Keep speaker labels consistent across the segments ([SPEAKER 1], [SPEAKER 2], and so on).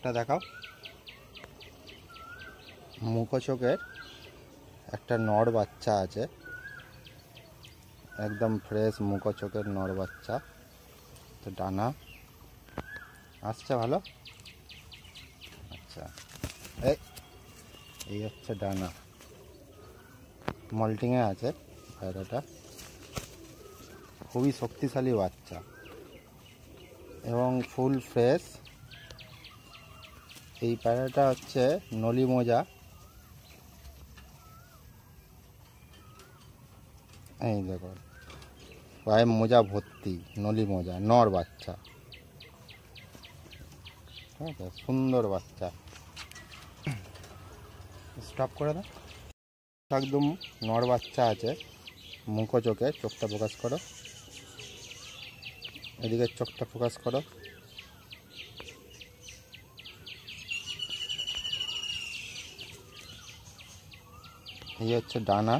[SPEAKER 1] চোখটা দেখাও। মুখো চোখের একটা নড় বাচ্চা আছে, একদম ফ্রেশ মুখো চোখের নড় বাচ্চা। তো ডানা আসছে ভালো। আচ্ছা, এই হচ্ছে ডানা, মল্টিংয়ে আছে পায়রাটা। খুবই শক্তিশালী বাচ্চা এবং ফুল ফ্রেশ। এই পায়রাটা হচ্ছে নলি মোজা। এই দেখো পায়ে মোজা ভর্তি, নলি মোজা, নর বাচ্চা। ঠিক আছে, সুন্দর বাচ্চা। স্টপ করে দাও। একদম নর বাচ্চা আছে, মুখো চোখে। চোখটা ফোকাস করো, এদিকে চোখটা ফোকাস করো। এই হচ্ছে ডানা,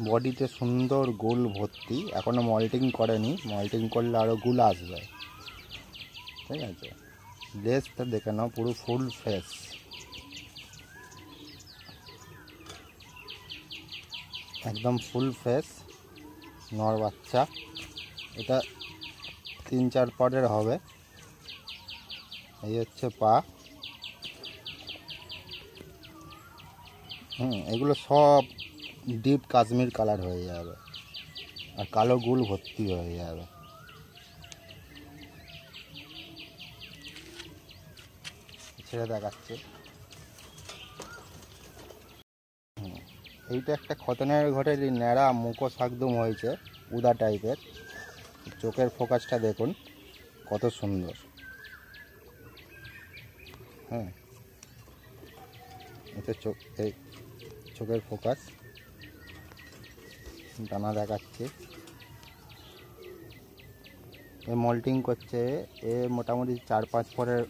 [SPEAKER 1] বডিতে সুন্দর গুল ভর্তি। এখনো মল্টিং করেনি, মল্টিং করলে আরও গুল আসবে। ঠিক আছে, লেজটা দেখে নাও, পুরো ফুল ফেস। একদম ফুল ফেস নর বাচ্চা। এটা 3-4 পরের হবে। এই হচ্ছে পা। এগুলো সব ডিপ কাশ্মীর কালার হয়ে যাবে আর কালো গুল ভর্তি হয়ে যাবে। ছেড়ে দেখাচ্ছে। এইটা একটা খতনের ঘরের ন্যাড়া মুখোশ একদম হয়েছে, উদা টাইপের। চোখের ফোকাসটা দেখুন কত সুন্দর। এটা এই চোখের ফোকাস। ডানা দেখাচ্ছে। এ মল্টিং করছে, এ মোটামুটি 4-5 পরের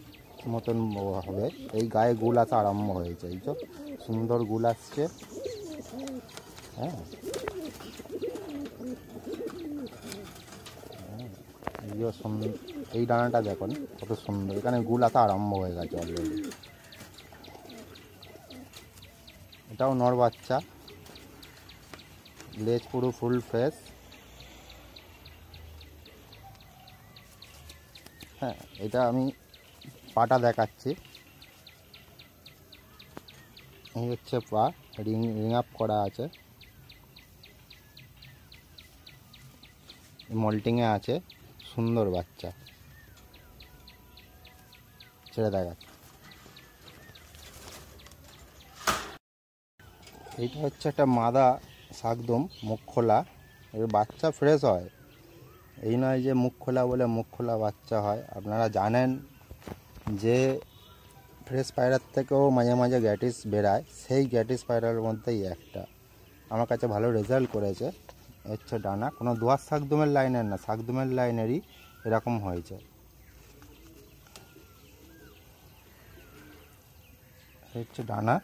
[SPEAKER 1] মতন হবে। এই গায়ে গুল আসা আরম্ভ হয়েছে, এই তো সুন্দর গুল আসছে। এই ডানাটা দেখুন কত সুন্দর, এখানে গুল আসা আরম্ভ হয়ে গেছে অলরেডি। এটাও নর বাচ্চা, লেজ পুরো ফুল ফ্রেশ। এটা আমি পাটা দেখাচ্ছি। এই হচ্ছে পা, রিং আপ করা আছে, মল্টিংয়ে আছে। সুন্দর বাচ্চা, ছেড়ে দেখাচ্ছে। এইটা হচ্ছে একটা মাদা শাকদম, মুখ খোলা। এর বাচ্চা ফ্রেশ হয়, এই নয় যে মুখ খোলা বলে মুখ খোলা বাচ্চা হয়। আপনারা জানেন যে ফ্রেশ পায়রার থেকেও মাঝে মাঝে গ্যাটিস বেরায়, সেই গ্যাটিস পায়রার মধ্যেই একটা আমার কাছে ভালো রেজাল্ট করেছে। হচ্ছে ডানা, কোনো দোয়ার শাকদমের লাইনের না, শাকদমের লাইনেরই এরকম হয়েছে। হচ্ছে ডানা,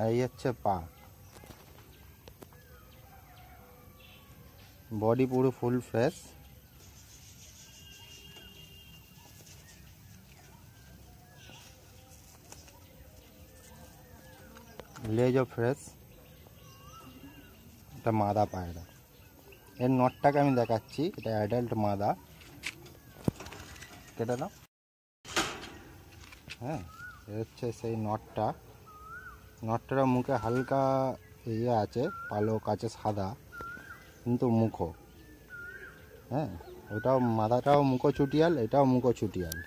[SPEAKER 1] এই হচ্ছে পা। বডি পুরো ফুল ফ্রেশ। লেজও ফ্রেশ। এটা মাদা পায়রা। এর নটটাকে আমি দেখাচ্ছি, এটা অ্যাডাল্ট মাদা। কেটে দাও। এ হচ্ছে সেই নটটার মুখে হালকা ইয়ে আছে, পালক আছে সাদা, কিন্তু মুখো। ওটাও মাদাটাও মুখো চুটিয়াল, এটাও মুখো চুটিয়াল।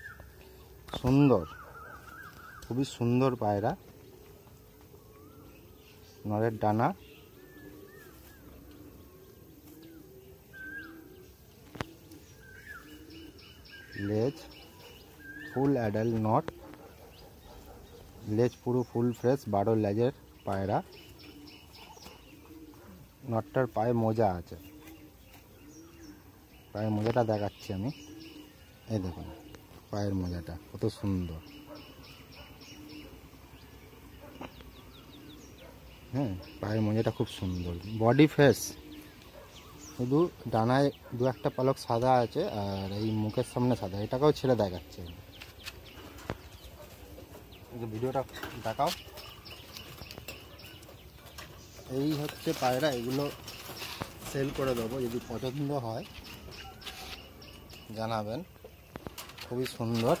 [SPEAKER 1] সুন্দর, খুবই সুন্দর পায়রা। নরের ডানা, লেজ ফুল অ্যাডাল্ট নট, লেজ পুরো ফুল ফ্রেশ, 12 লেজের পায়রা। নটটার পায়ে মোজা আছে, পায়ের মোজাটা দেখাচ্ছি আমি। এই দেখুন পায়ের মোজাটা কত সুন্দর। পায়ের মোজাটা খুব সুন্দর, বডি ফ্রেশ। শুধু ডানায় দু একটা পালক সাদা আছে আর এই মুখের সামনে সাদা, এটাকেও ছেড়ে দেখাচ্ছে। ভিডিওটা দেখাও। এই হচ্ছে পায়রা, এগুলো সেল করে দেবো, যদি পছন্দ হয় জানাবেন। খুবই সুন্দর।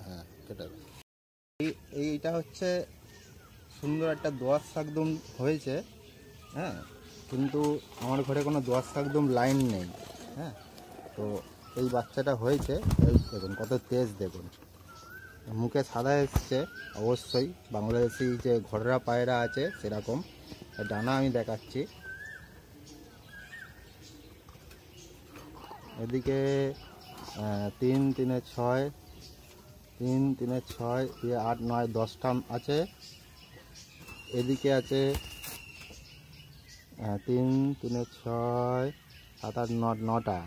[SPEAKER 1] হ্যাঁ কেটে এইটা হচ্ছে সুন্দর একটা দোয়াশ শাকদম হয়েছে। হ্যাঁ, কিন্তু আমার ঘরে কোনো দোয়াশ শাকদম লাইন নেই। হ্যাঁ, তো এই বাচ্চাটা হয়েছে, এই দেখুন কত তেজ, দেখুন মুখে সাদা এসছে, অবশ্যই বাংলাদেশি যে ঘররা পায়রা আছে সেরকম। ডানা আমি দেখাচ্ছি, এদিকে 3 3 6 3 3 6 8 9 10টা আছে, এদিকে আছে 3 3 6 7 8 9টা,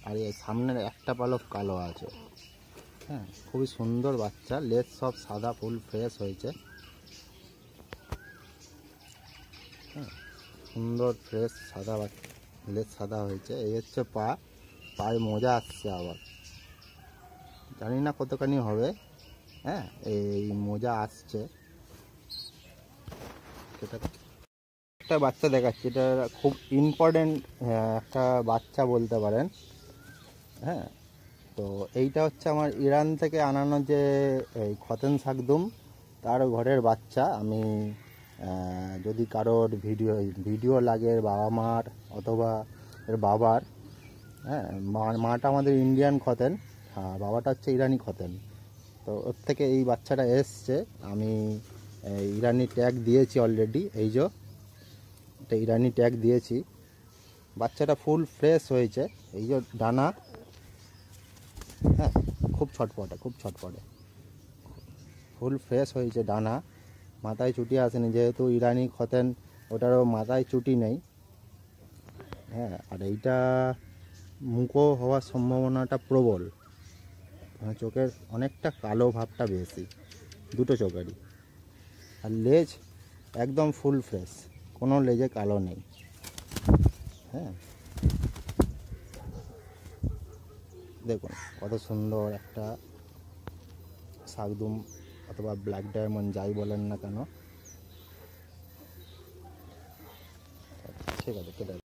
[SPEAKER 1] আর এই সামনের একটা পালক কালো আছে। হ্যাঁ, খুবই সুন্দর বাচ্চা, লেজ সব সাদা, ফুল ফ্রেশ হয়েছে। হ্যাঁ, সুন্দর ফ্রেশ সাদা লেজ সাদা হয়েছে। এই হচ্ছে পায়ে মোজা আসছে, আবার জানি না কতখানি হবে। হ্যাঁ, এই মোজা আসছে। একটা বাচ্চা দেখাচ্ছি, এটা খুব ইম্পর্টেন্ট একটা বাচ্চা বলতে পারেন। হ্যাঁ, তো এইটা হচ্ছে আমার ইরান থেকে আনানো যে এই খতেন শাকদুম, তার ঘরের বাচ্চা। আমি যদি কারোর ভিডিও লাগে বাবা মার অথবা এর বাবার, হ্যাঁ, মাটা আমাদের ইন্ডিয়ান খতেন, বাবাটা হচ্ছে ইরানি খতেন। তো ওর থেকে এই বাচ্চাটা এসছে। আমি ইরানি ট্যাগ দিয়েছি অলরেডি, এই যে এটা ইরানি ট্যাগ দিয়েছি। বাচ্চাটা ফুল ফ্রেশ হয়েছে, এই যে ডানা। হ্যাঁ, খুব ছটপটে ফুল ফ্রেশ হয়েছে ডানা, মাথায় চুটি আসেনি, যেহেতু ইরানি খতেন ওটারও মাথায় চুটি নেই। হ্যাঁ, আর এইটা মুখো হওয়ার সম্ভাবনাটা প্রবল, চোখের অনেকটা কালো ভাবটা বেশি, দুটো চোখেরই। আর লেজ একদম ফুল ফ্রেশ, কোনো লেজে কালো নেই। হ্যাঁ, দেখুন কত সুন্দর একটা শাকদুম অথবা ব্ল্যাক ডায়মন্ড যাই বলেন না কেন। ঠিক আছে, কেটে